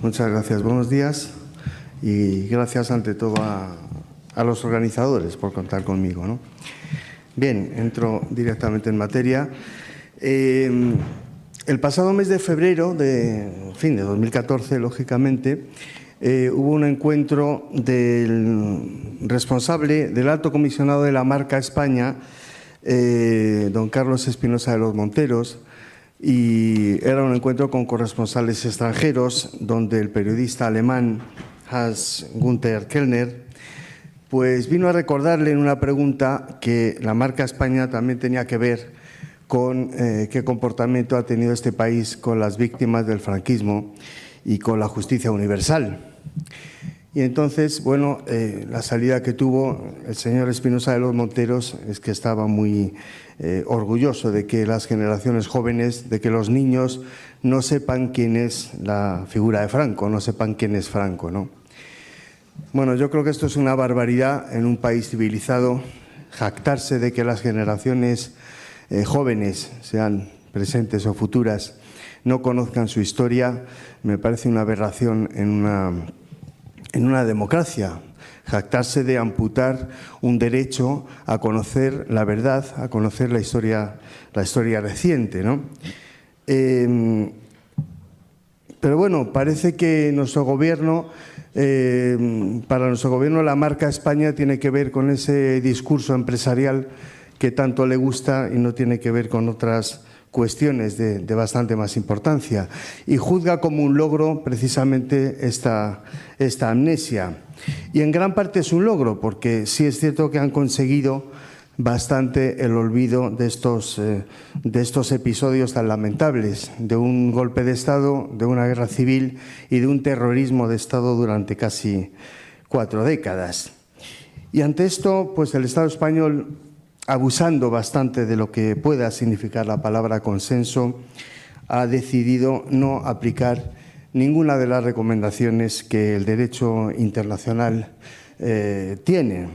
Muchas gracias. Buenos días y gracias ante todo a los organizadores por contar conmigo, ¿no? Bien, entro directamente en materia. El pasado mes de febrero de 2014, lógicamente, hubo un encuentro del responsable del Alto Comisionado de la Marca España, don Carlos Espinosa de los Monteros, y era un encuentro con corresponsales extranjeros donde el periodista alemán Hans-Günther Kellner pues vino a recordarle en una pregunta que la Marca España también tenía que ver con qué comportamiento ha tenido este país con las víctimas del franquismo y con la justicia universal. Y entonces, bueno, la salida que tuvo el señor Espinosa de los Monteros es que estaba muy orgulloso de que las generaciones jóvenes, de que los niños no sepan quién es la figura de Franco, no sepan quién es Franco, ¿no? Bueno, yo creo que esto es una barbaridad en un país civilizado, jactarse de que las generaciones jóvenes, sean presentes o futuras, no conozcan su historia, me parece una aberración en una democracia. Jactarse de amputar un derecho a conocer la verdad, a conocer la historia reciente, ¿no? Pero bueno, parece que nuestro gobierno, para nuestro gobierno la Marca España tiene que ver con ese discurso empresarial que tanto le gusta y no tiene que ver con otras cuestiones de bastante más importancia, y juzga como un logro precisamente esta amnesia. Y en gran parte es un logro, porque sí es cierto que han conseguido bastante el olvido de estos episodios tan lamentables, de un golpe de Estado, de una guerra civil y de un terrorismo de Estado durante casi 4 décadas. Y ante esto, pues el Estado español, abusando bastante de lo que pueda significar la palabra consenso, ha decidido no aplicar ninguna de las recomendaciones que el derecho internacional tiene.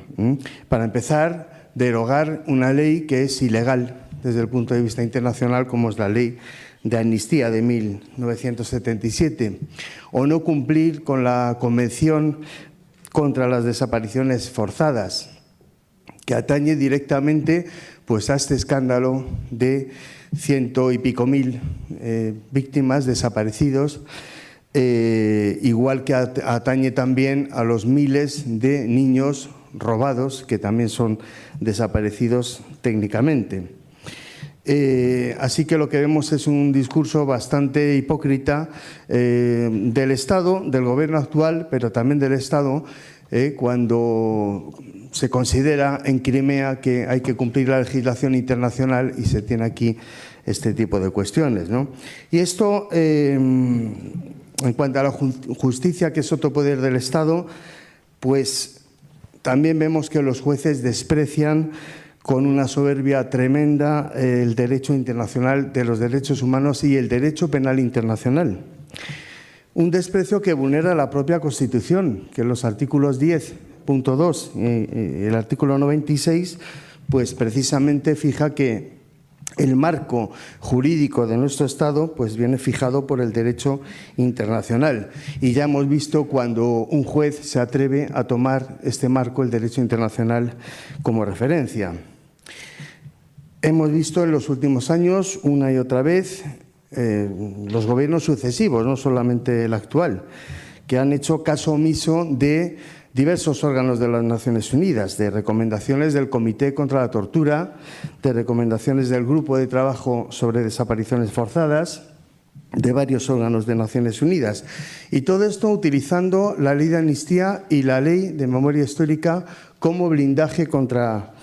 Para empezar, derogar una ley que es ilegal desde el punto de vista internacional, como es la ley de amnistía de 1977, o no cumplir con la Convención contra las desapariciones forzadas, que atañe directamente pues a este escándalo de 100 y pico mil víctimas, desaparecidos, igual que atañe también a los miles de niños robados que también son desaparecidos técnicamente. Así que lo que vemos es un discurso bastante hipócrita del Estado, del gobierno actual, pero también del Estado, cuando se considera en Crimea que hay que cumplir la legislación internacional y se tiene aquí este tipo de cuestiones, ¿no? Y esto, en cuanto a la justicia, que es otro poder del Estado, pues también vemos que los jueces desprecian con una soberbia tremenda el derecho internacional de los derechos humanos y el derecho penal internacional. Un desprecio que vulnera la propia Constitución, que en los artículos 10.2 y el artículo 96, pues precisamente fija que el marco jurídico de nuestro Estado pues viene fijado por el derecho internacional. Y ya hemos visto cuando un juez se atreve a tomar este marco, el derecho internacional, como referencia. Hemos visto en los últimos años, una y otra vez, los gobiernos sucesivos, no solamente el actual, que han hecho caso omiso de diversos órganos de las Naciones Unidas, de recomendaciones del Comité contra la Tortura, de recomendaciones del Grupo de Trabajo sobre Desapariciones Forzadas, de varios órganos de Naciones Unidas. Y todo esto utilizando la ley de amnistía y la ley de memoria histórica como blindaje contra,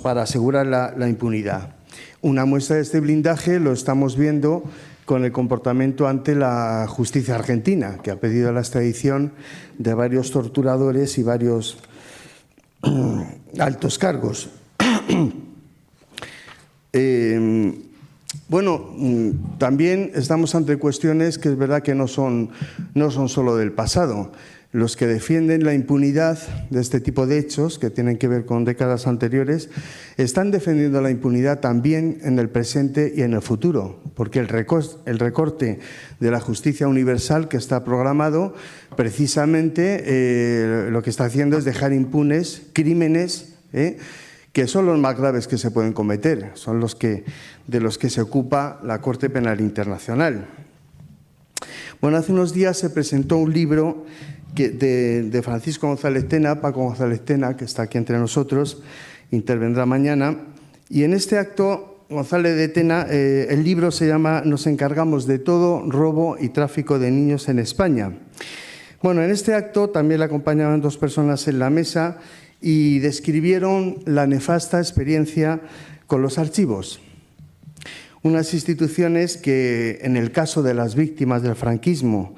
para asegurar la impunidad. Una muestra de este blindaje lo estamos viendo con el comportamiento ante la justicia argentina, que ha pedido la extradición de varios torturadores y varios altos cargos. También estamos ante cuestiones que es verdad que no son solo del pasado. los que defienden la impunidad de este tipo de hechos, que tienen que ver con décadas anteriores, están defendiendo la impunidad también en el presente y en el futuro, porque el recorte de la justicia universal que está programado, precisamente lo que está haciendo es dejar impunes crímenes que son los más graves que se pueden cometer, son de los que se ocupa la Corte Penal Internacional. Bueno, hace unos días se presentó un libro de Francisco González Tena, Paco González Tena, que está aquí entre nosotros, intervendrá mañana. Y en este acto, González de Tena, el libro se llama Nos encargamos de todo, robo y tráfico de niños en España. Bueno, en este acto también le acompañaban 2 personas en la mesa y describieron la nefasta experiencia con los archivos. Unas instituciones que, en el caso de las víctimas del franquismo,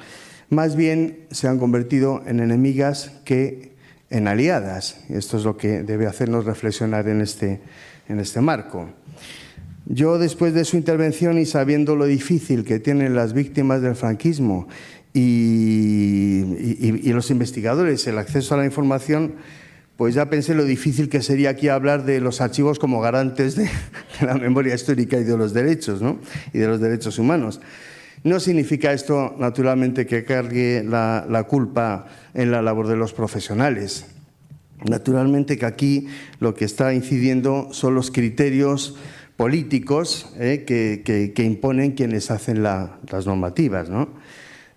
más bien se han convertido en enemigas que en aliadas. Esto es lo que debe hacernos reflexionar en este marco. Yo, después de su intervención y sabiendo lo difícil que tienen las víctimas del franquismo y los investigadores el acceso a la información, pues ya pensé lo difícil que sería aquí hablar de los archivos como garantes de la memoria histórica y de los derechos, ¿no? Y de los derechos humanos. No significa esto, naturalmente, que cargue la culpa en la labor de los profesionales. Naturalmente que aquí lo que está incidiendo son los criterios políticos que imponen quienes hacen las normativas, ¿no?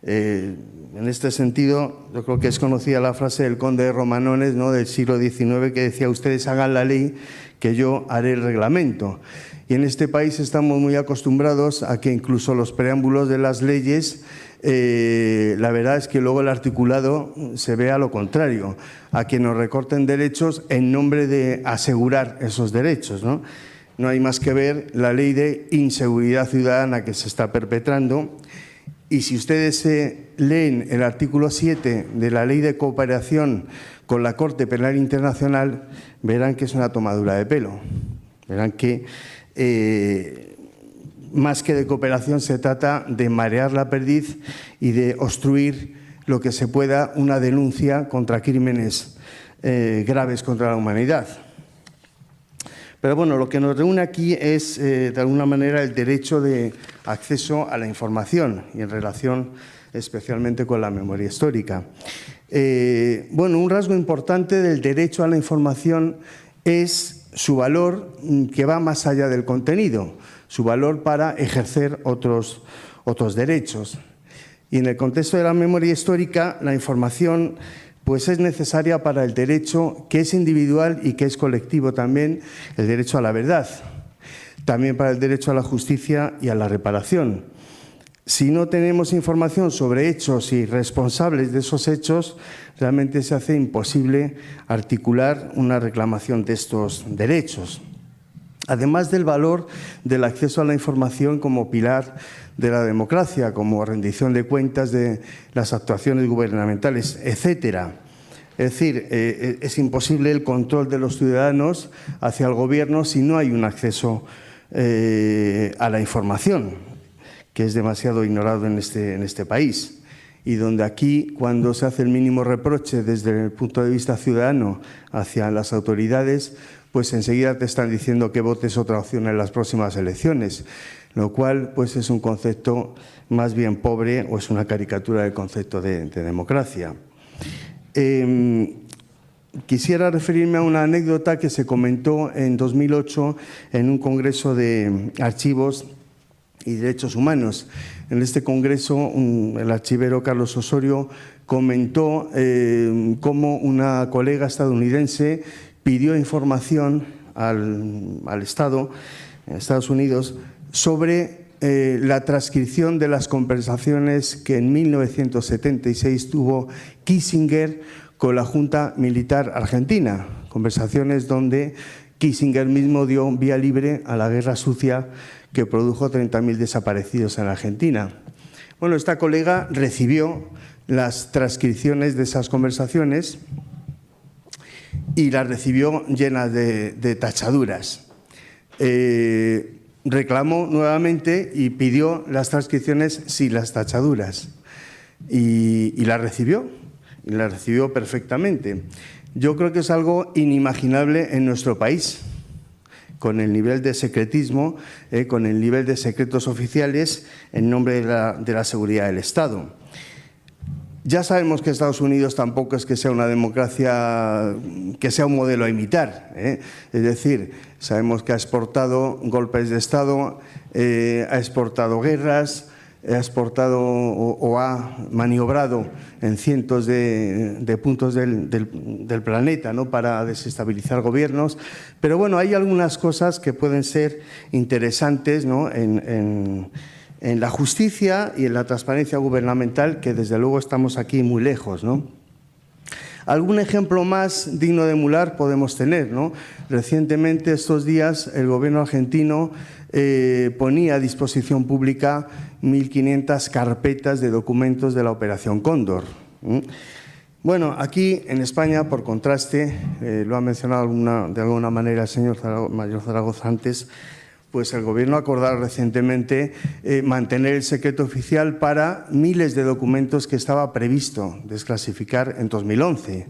En este sentido, yo creo que es conocida la frase del conde de Romanones, ¿no?, del siglo XIX, que decía: ustedes hagan la ley, que yo haré el reglamento. Y en este país estamos muy acostumbrados a que incluso los preámbulos de las leyes, la verdad es que luego el articulado se vea lo contrario, a que nos recorten derechos en nombre de asegurar esos derechos, ¿no? No hay más que ver la ley de inseguridad ciudadana que se está perpetrando. Y si ustedes leen el artículo 7 de la Ley de Cooperación con la Corte Penal Internacional, verán que es una tomadura de pelo. Verán que más que de cooperación se trata de marear la perdiz y de obstruir lo que se pueda una denuncia contra crímenes graves contra la humanidad. Pero bueno, lo que nos reúne aquí es, de alguna manera, el derecho de acceso a la información y en relación especialmente con la memoria histórica. Bueno, un rasgo importante del derecho a la información es su valor, que va más allá del contenido, su valor para ejercer otros derechos. Y en el contexto de la memoria histórica, la información pues es necesaria para el derecho que es individual y que es colectivo también, el derecho a la verdad, también para el derecho a la justicia y a la reparación. Si no tenemos información sobre hechos y responsables de esos hechos, realmente se hace imposible articular una reclamación de estos derechos. Además del valor del acceso a la información como pilar de la democracia, como rendición de cuentas de las actuaciones gubernamentales, etcétera. Es decir, es imposible el control de los ciudadanos hacia el gobierno si no hay un acceso a la información, que es demasiado ignorado en este país. Y donde aquí, cuando se hace el mínimo reproche desde el punto de vista ciudadano hacia las autoridades, pues enseguida te están diciendo que votes otra opción en las próximas elecciones, lo cual pues es un concepto más bien pobre o es una caricatura del concepto de democracia. Quisiera referirme a una anécdota que se comentó en 2008 en un congreso de archivos y derechos humanos. En este congreso, el archivero Carlos Osorio comentó cómo una colega estadounidense pidió información al Estado, en Estados Unidos, sobre la transcripción de las conversaciones que en 1976 tuvo Kissinger con la Junta Militar Argentina, conversaciones donde Kissinger mismo dio vía libre a la guerra sucia que produjo 30.000 desaparecidos en Argentina. Bueno, esta colega recibió las transcripciones de esas conversaciones y las recibió llenas de tachaduras. Reclamó nuevamente y pidió las transcripciones sin las tachaduras y las recibió. y la recibió perfectamente. Yo creo que es algo inimaginable en nuestro país, con el nivel de secretismo, con el nivel de secretos oficiales en nombre de la seguridad del Estado. Ya sabemos que Estados Unidos tampoco es que sea una democracia, que sea un modelo a imitar, Es decir, sabemos que ha exportado golpes de Estado, ha exportado guerras, ha exportado o ha maniobrado en cientos de puntos del planeta, ¿no?, para desestabilizar gobiernos. Pero bueno, hay algunas cosas que pueden ser interesantes, ¿no?, en la justicia y en la transparencia gubernamental, que desde luego estamos aquí muy lejos, ¿no? Algún ejemplo más digno de emular podemos tener, ¿no? Recientemente, estos días, el gobierno argentino ponía a disposición pública 1.500 carpetas de documentos de la Operación Cóndor. Bueno, aquí en España, por contraste, lo ha mencionado de alguna manera el señor Mayor Zaragoza antes, pues el Gobierno ha acordado recientemente mantener el secreto oficial para miles de documentos que estaba previsto desclasificar en 2011.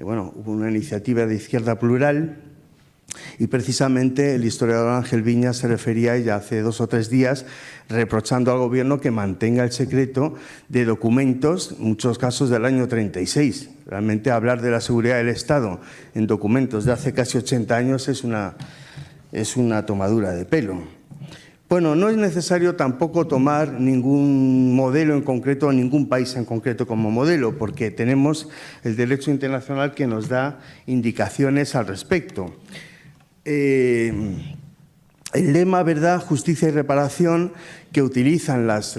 Bueno, hubo una iniciativa de Izquierda Plural y precisamente el historiador Ángel Viñas se refería a ella hace 2 o 3 días, reprochando al Gobierno que mantenga el secreto de documentos, en muchos casos del año 36. Realmente hablar de la seguridad del Estado en documentos de hace casi 80 años es una tomadura de pelo. Bueno, no es necesario tampoco tomar ningún modelo en concreto, ningún país en concreto como modelo, porque tenemos el derecho internacional que nos da indicaciones al respecto. El lema verdad, justicia y reparación que utilizan las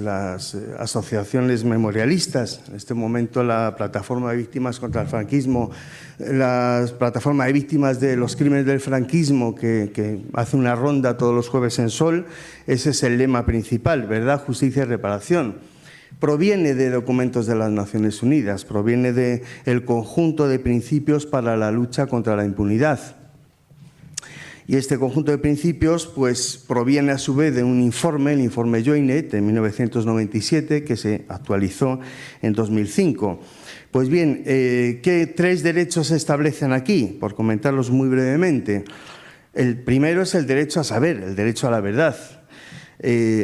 asociaciones memorialistas, en este momento la Plataforma de Víctimas contra el Franquismo, la Plataforma de Víctimas de los Crímenes del Franquismo, que hace una ronda todos los jueves en Sol, ese es el lema principal, verdad, justicia y reparación. Proviene de documentos de las Naciones Unidas, proviene del conjunto de principios para la lucha contra la impunidad. Y este conjunto de principios pues, proviene a su vez de un informe, el informe Joinet, de 1997, que se actualizó en 2005. Pues bien, ¿qué 3 derechos se establecen aquí? Por comentarlos muy brevemente. El primero es el derecho a saber, el derecho a la verdad.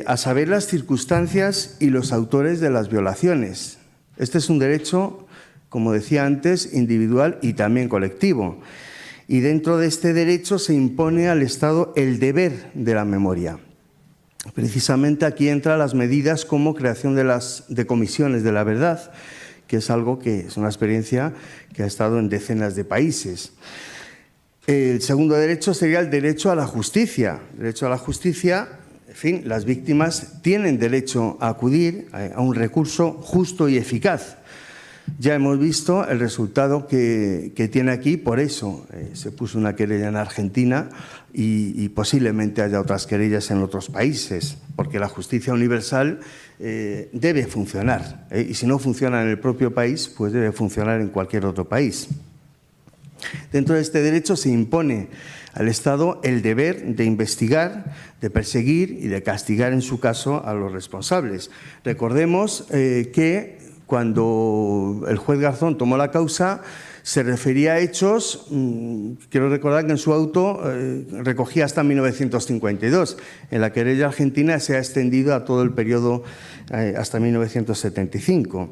A saber las circunstancias y los autores de las violaciones. Este es un derecho, como decía antes, individual y también colectivo. Y dentro de este derecho se impone al Estado el deber de la memoria. Precisamente aquí entran las medidas como creación de comisiones de la verdad, que es algo que es una experiencia que ha estado en decenas de países. El segundo derecho sería el derecho a la justicia. El derecho a la justicia, en fin, las víctimas tienen derecho a acudir a un recurso justo y eficaz. Ya hemos visto el resultado que tiene aquí, por eso se puso una querella en Argentina y posiblemente haya otras querellas en otros países, porque la justicia universal debe funcionar, y si no funciona en el propio país, pues debe funcionar en cualquier otro país. Dentro de este derecho se impone al Estado el deber de investigar, de perseguir y de castigar, en su caso, a los responsables. Recordemos que cuando el juez Garzón tomó la causa, se refería a hechos, quiero recordar que en su auto recogía hasta 1952. En la querella argentina se ha extendido a todo el periodo hasta 1975.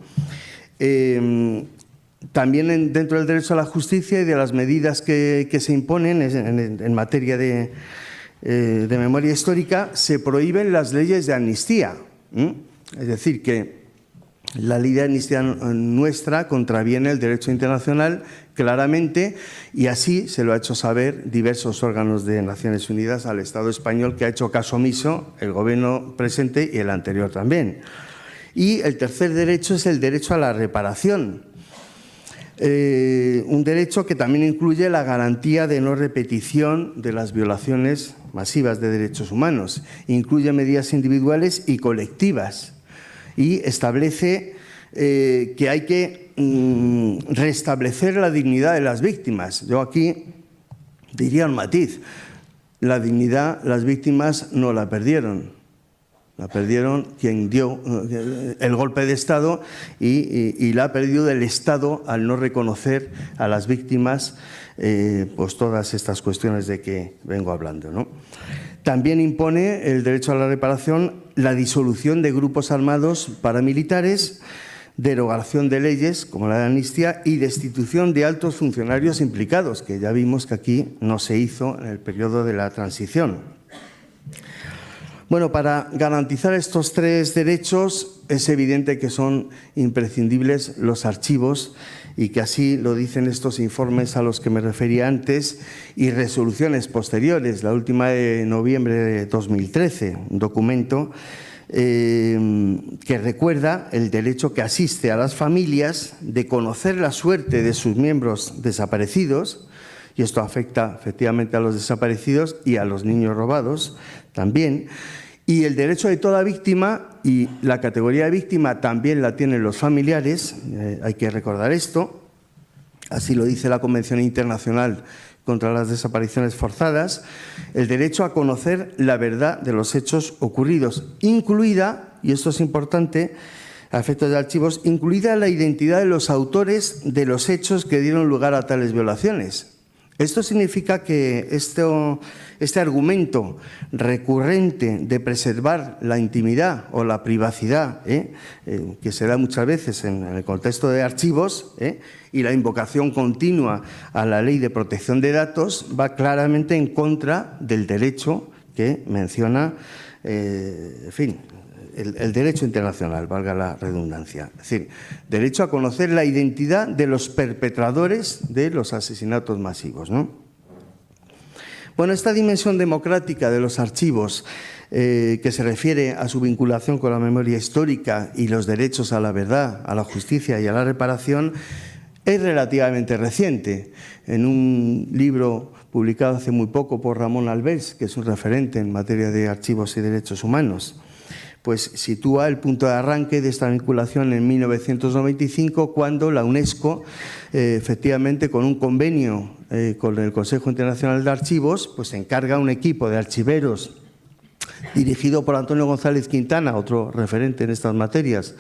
También dentro del derecho a la justicia y de las medidas que se imponen en materia de memoria histórica, se prohíben las leyes de amnistía. Es decir, que la ley de amnistía nuestra contraviene el derecho internacional claramente, y así se lo ha hecho saber diversos órganos de Naciones Unidas al Estado español, que ha hecho caso omiso, el Gobierno presente y el anterior también. Y el tercer derecho es el derecho a la reparación. Un derecho que también incluye la garantía de no repetición de las violaciones masivas de derechos humanos. Incluye medidas individuales y colectivas y establece que hay que restablecer la dignidad de las víctimas. Yo aquí diría un matiz. La dignidad las víctimas no la perdieron. La perdieron quien dio el golpe de Estado y la ha perdido el Estado al no reconocer a las víctimas pues todas estas cuestiones de que vengo hablando, ¿no? También impone el derecho a la reparación la disolución de grupos armados paramilitares, derogación de leyes como la de amnistía y destitución de altos funcionarios implicados, que ya vimos que aquí no se hizo en el periodo de la transición. Bueno, para garantizar estos tres derechos es evidente que son imprescindibles los archivos y que así lo dicen estos informes a los que me refería antes y resoluciones posteriores, la última de noviembre de 2013, un documento que recuerda el derecho que asiste a las familias de conocer la suerte de sus miembros desaparecidos, y esto afecta efectivamente a los desaparecidos y a los niños robados también, y el derecho de toda víctima, y la categoría de víctima también la tienen los familiares, hay que recordar esto, así lo dice la Convención Internacional contra las Desapariciones Forzadas, el derecho a conocer la verdad de los hechos ocurridos, incluida, y esto es importante, a efectos de archivos, incluida la identidad de los autores de los hechos que dieron lugar a tales violaciones. Esto significa que este argumento recurrente de preservar la intimidad o la privacidad, que se da muchas veces en el contexto de archivos, y la invocación continua a la Ley de Protección de Datos va claramente en contra del derecho que menciona, en fin, el derecho internacional, valga la redundancia. Es decir, derecho a conocer la identidad de los perpetradores de los asesinatos masivos, ¿no? Bueno, esta dimensión democrática de los archivos, que se refiere a su vinculación con la memoria histórica y los derechos a la verdad, a la justicia y a la reparación, es relativamente reciente. En un libro publicado hace muy poco por Ramón Albers, que es un referente en materia de archivos y derechos humanos, pues sitúa el punto de arranque de esta vinculación en 1995, cuando la UNESCO, efectivamente, con un convenio con el Consejo Internacional de Archivos, pues encarga a un equipo de archiveros dirigido por Antonio González Quintana, otro referente en estas materias,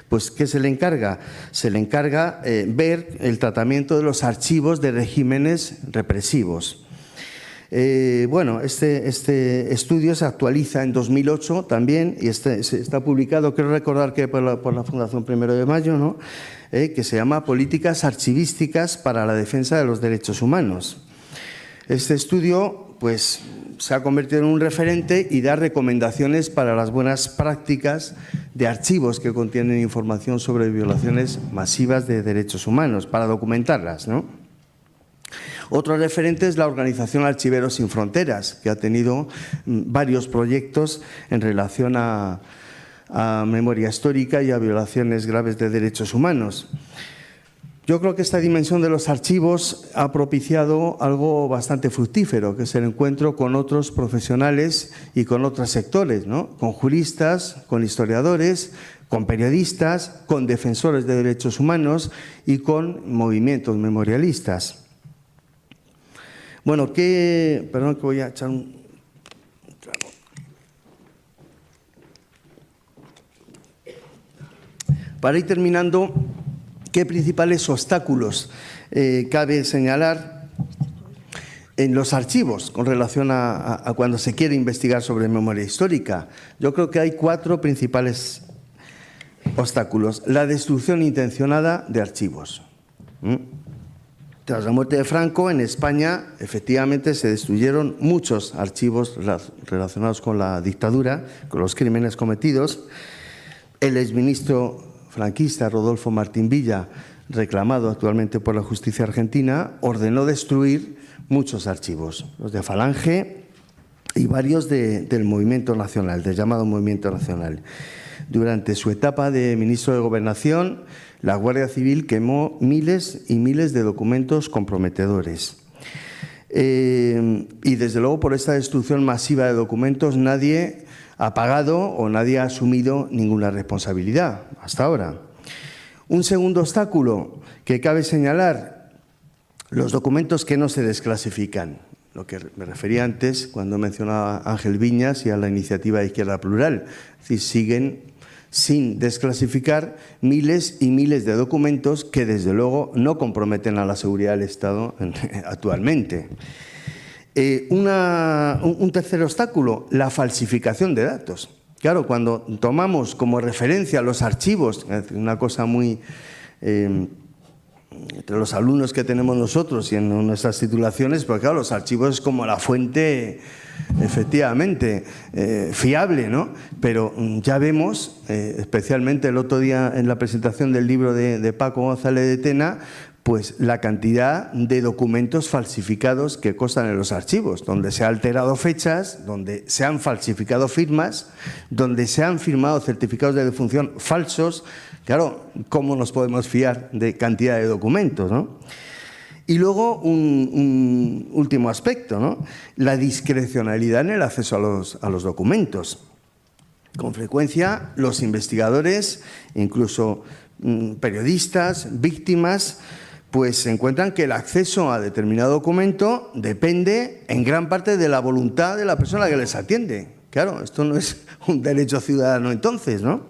pues ¿qué se le encarga? Se le encarga ver el tratamiento de los archivos de regímenes represivos. Bueno, este estudio se actualiza en 2008 también y está publicado, quiero recordar que por la Fundación 1 de Mayo, ¿no? Que se llama Políticas Archivísticas para la Defensa de los Derechos Humanos. Este estudio, pues, se ha convertido en un referente y da recomendaciones para las buenas prácticas de archivos que contienen información sobre violaciones masivas de derechos humanos, para documentarlas, ¿no? Otro referente es la Organización Archiveros Sin Fronteras, que ha tenido varios proyectos en relación a memoria histórica y a violaciones graves de derechos humanos. Yo creo que esta dimensión de los archivos ha propiciado algo bastante fructífero, que es el encuentro con otros profesionales y con otros sectores, ¿no? Con juristas, con historiadores, con periodistas, con defensores de derechos humanos y con movimientos memorialistas. Bueno, perdón que voy a echar un trago. Para ir terminando, ¿qué principales obstáculos cabe señalar en los archivos con relación a cuando se quiere investigar sobre memoria histórica? Yo creo que hay 4 principales obstáculos. La destrucción intencionada de archivos. Tras la muerte de Franco, en España, efectivamente, se destruyeron muchos archivos relacionados con la dictadura, con los crímenes cometidos. El exministro franquista, Rodolfo Martín Villa, reclamado actualmente por la justicia argentina, ordenó destruir muchos archivos, los de Falange y varios del Movimiento Nacional, del llamado Movimiento Nacional. Durante su etapa de ministro de Gobernación, la Guardia Civil quemó miles y miles de documentos comprometedores. Y desde luego por esta destrucción masiva de documentos nadie ha pagado o nadie ha asumido ninguna responsabilidad hasta ahora. Un segundo obstáculo que cabe señalar, los documentos que no se desclasifican. lo que me refería antes cuando mencionaba a Ángel Viñas y a la iniciativa de Izquierda Plural. Es decir, siguen sin desclasificar miles y miles de documentos que, desde luego, no comprometen a la seguridad del Estado actualmente. Un tercer obstáculo, la falsificación de datos. Claro, cuando tomamos como referencia los archivos, una cosa muy… entre los alumnos que tenemos nosotros y en nuestras titulaciones, porque claro, los archivos es como la fuente, efectivamente, fiable, ¿no? Pero ya vemos, especialmente el otro día en la presentación del libro de Paco González de Tena, pues la cantidad de documentos falsificados que constan en los archivos, donde se han alterado fechas, donde se han falsificado firmas, donde se han firmado certificados de defunción falsos. Claro, ¿cómo nos podemos fiar de cantidad de documentos, ¿no? Y luego un último aspecto, ¿no? La discrecionalidad en el acceso a los documentos. Con frecuencia los investigadores, incluso periodistas, víctimas, pues se encuentran que el acceso a determinado documento depende en gran parte de la voluntad de la persona que les atiende. Claro, esto no es un derecho ciudadano entonces, ¿no?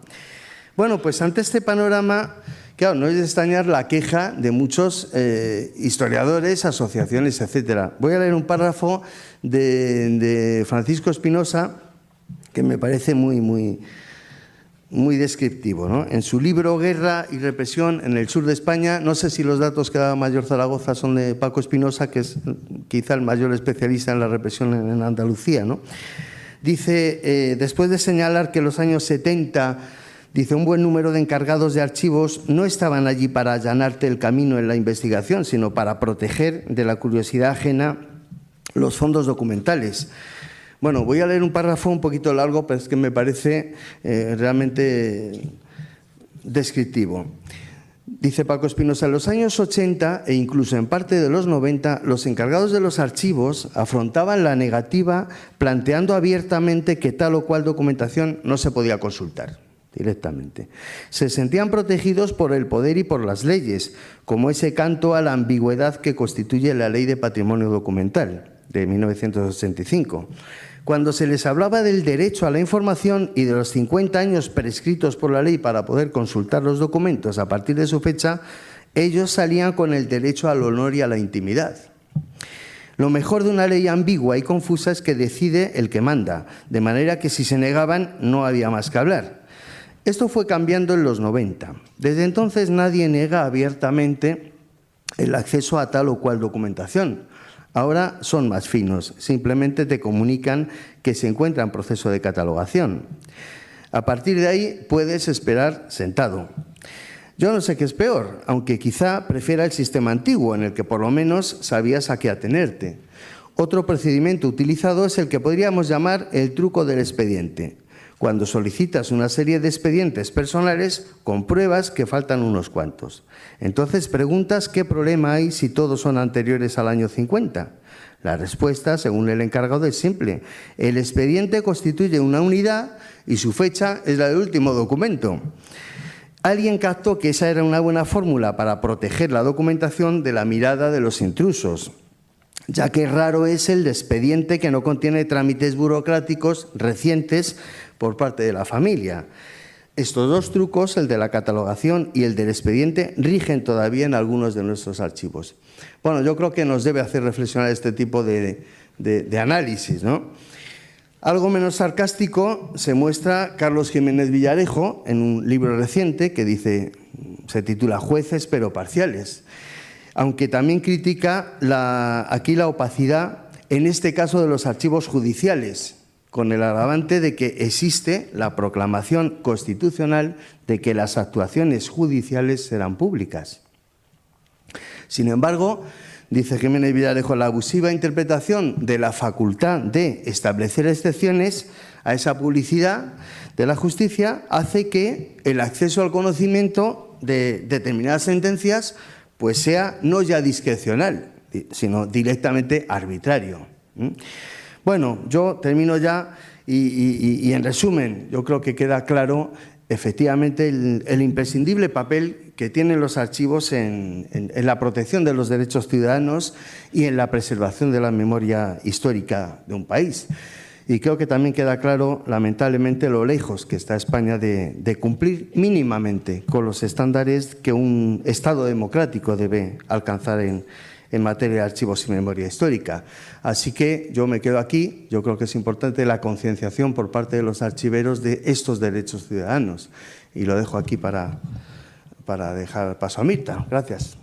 Bueno, pues ante este panorama, claro, no es de extrañar la queja de muchos historiadores, asociaciones, etcétera. Voy a leer un párrafo de Francisco Espinosa que me parece muy descriptivo, ¿no? En su libro Guerra y represión en el sur de España, no sé si los datos que da Mayor Zaragoza son de Paco Espinosa, que es quizá el mayor especialista en la represión en Andalucía, ¿no? Dice, después de señalar que en los años 70, dice, un buen número de encargados de archivos no estaban allí para allanarte el camino en la investigación, sino para proteger de la curiosidad ajena los fondos documentales. Bueno, voy a leer un párrafo un poquito largo, pero es que me parece realmente descriptivo. Dice Paco Espinosa, en los años 80 e incluso en parte de los 90, los encargados de los archivos afrontaban la negativa planteando abiertamente que tal o cual documentación no se podía consultar directamente. Se sentían protegidos por el poder y por las leyes, como ese canto a la ambigüedad que constituye la Ley de Patrimonio Documental de 1985. Cuando se les hablaba del derecho a la información y de los 50 años prescritos por la ley para poder consultar los documentos a partir de su fecha, ellos salían con el derecho al honor y a la intimidad. Lo mejor de una ley ambigua y confusa es que decide el que manda, de manera que si se negaban no había más que hablar. Esto fue cambiando en los 90. Desde entonces nadie niega abiertamente el acceso a tal o cual documentación. Ahora son más finos, simplemente te comunican que se encuentra en proceso de catalogación. A partir de ahí puedes esperar sentado. Yo no sé qué es peor, aunque quizá prefiera el sistema antiguo, en el que por lo menos sabías a qué atenerte. Otro procedimiento utilizado es el que podríamos llamar el truco del expediente. Cuando solicitas una serie de expedientes personales, compruebas que faltan unos cuantos. Entonces preguntas qué problema hay si todos son anteriores al año 50. La respuesta, según el encargado, es simple. El expediente constituye una unidad y su fecha es la del último documento. Alguien captó que esa era una buena fórmula para proteger la documentación de la mirada de los intrusos, ya que raro es el expediente que no contiene trámites burocráticos recientes por parte de la familia. Estos dos trucos, el de la catalogación y el del expediente, rigen todavía en algunos de nuestros archivos. Bueno, yo creo que nos debe hacer reflexionar este tipo de análisis, ¿no? Algo menos sarcástico se muestra Carlos Jiménez Villarejo en un libro reciente que dice, se titula Jueces pero parciales, aunque también critica aquí la opacidad, en este caso de los archivos judiciales, con el agravante de que existe la proclamación constitucional de que las actuaciones judiciales serán públicas. Sin embargo, dice Jiménez Villarejo, la abusiva interpretación de la facultad de establecer excepciones a esa publicidad de la justicia hace que el acceso al conocimiento de determinadas sentencias pues sea no ya discrecional, sino directamente arbitrario. Bueno, yo termino ya y en resumen, yo creo que queda claro efectivamente el imprescindible papel que tienen los archivos en la protección de los derechos ciudadanos y en la preservación de la memoria histórica de un país. Y creo que también queda claro, lamentablemente, lo lejos que está España de cumplir mínimamente con los estándares que un Estado democrático debe alcanzar en materia de archivos y memoria histórica. Así que yo me quedo aquí. Yo creo que es importante la concienciación por parte de los archiveros de estos derechos ciudadanos. Y lo dejo aquí para dejar paso a Mirta. Gracias.